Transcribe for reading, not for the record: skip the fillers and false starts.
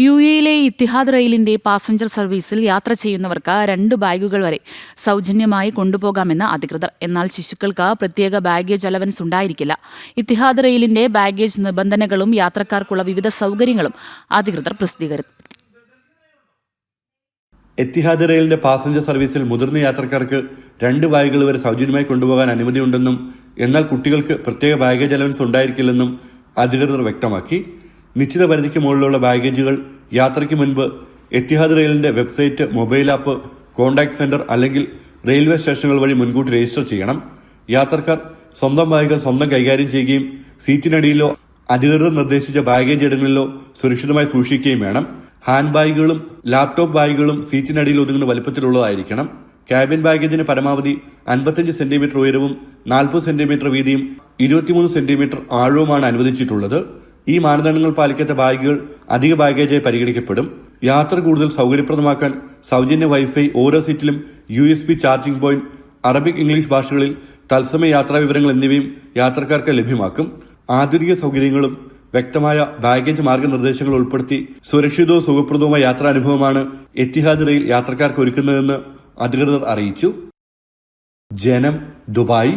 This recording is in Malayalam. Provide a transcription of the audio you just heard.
യുഎയിലെ ഇത്തിഹാദ് റെയിലിന്റെ പാസഞ്ചർ സർവീസിൽ യാത്ര ചെയ്യുന്നവർക്ക് 2 ബാഗുകൾ വരെ സൗജന്യമായി കൊണ്ടുപോകാമെന്ന് അധികൃതർ. എന്നാൽ ശിശുക്കൾക്ക് പ്രത്യേക ബാഗേജ് അലവൻസ് ഉണ്ടായിരിക്കില്ല. ഇത്തിഹാദ് റെയിലിന്റെ ബാഗേജ് നിബന്ധനകളും യാത്രക്കാർക്കുള്ള വിവിധ സൗകര്യങ്ങളും അധികൃതർ പ്രസിദ്ധീകരിച്ചു. എത്തിഹാദ് റെയിലിന്റെ പാസഞ്ചർ സർവീസിൽ മുതിർന്ന യാത്രക്കാർക്ക് 2 ബാഗുകൾ വരെ സൗജന്യമായി കൊണ്ടുപോകാൻ അനുമതിയുണ്ടെന്നും എന്നാൽ കുട്ടികൾക്ക് പ്രത്യേക ബാഗേജ് അലവൻസ് ഉണ്ടായിരിക്കില്ലെന്നും അധികൃതർ വ്യക്തമാക്കി. നിശ്ചിത പരിധിക്ക് മുകളിലുള്ള ബാഗേജുകൾ യാത്രയ്ക്ക് മുൻപ് എത്തിഹാദ് റെയിലിന്റെ website, mobile app, contact centre അല്ലെങ്കിൽ റെയിൽവേ സ്റ്റേഷനുകൾ വഴി മുൻകൂട്ടി രജിസ്റ്റർ ചെയ്യണം. യാത്രക്കാർ സ്വന്തം ബാഗുകൾ സ്വന്തം കൈകാര്യം ചെയ്യുകയും സീറ്റിനടിയിലോ അധികൃതർ നിർദ്ദേശിച്ച ബാഗേജ് ഇടങ്ങളിലോ സുരക്ഷിതമായി സൂക്ഷിക്കുകയും വേണം. ഹാൻഡ് ബാഗുകളും ലാപ്ടോപ്പ് ബാഗുകളും സീറ്റിനടിയിൽ ഒതുങ്ങുന്ന വലുപ്പത്തിലുള്ളതായിരിക്കണം. ക്യാബിൻ ബാഗേജിന് പരമാവധി 55 സെന്റിമീറ്റർ ഉയരവും 40 സെന്റിമീറ്റർ വീതിയും 23 സെന്റിമീറ്റർ ആഴവുമാണ് അനുവദിച്ചിട്ടുള്ളത്. ഈ മാനദണ്ഡങ്ങൾ പാലിക്കാത്ത ബാഗുകൾ അധിക ബാഗേജായി പരിഗണിക്കപ്പെടും. യാത്ര കൂടുതൽ സൗകര്യപ്രദമാക്കാൻ സൗജന്യ വൈഫൈ, ഓരോ സീറ്റിലും USB charging point, Arabic, English ഭാഷകളിൽ തത്സമയ യാത്രാ വിവരങ്ങൾ എന്നിവയും യാത്രക്കാർക്ക് ലഭ്യമാക്കും. ആധുനിക സൗകര്യങ്ങളും വ്യക്തമായ ബാഗേജ് മാർഗനിർദ്ദേശങ്ങൾ ഉൾപ്പെടുത്തി സുരക്ഷിതവും സുഖപ്രദവുമായ യാത്രാനുഭവമാണ് എത്തിഹാദ് റെയിൽ യാത്രക്കാർക്ക് ഒരുക്കുന്നതെന്ന് അധികൃതർ അറിയിച്ചു. ജനം, ദുബായ്.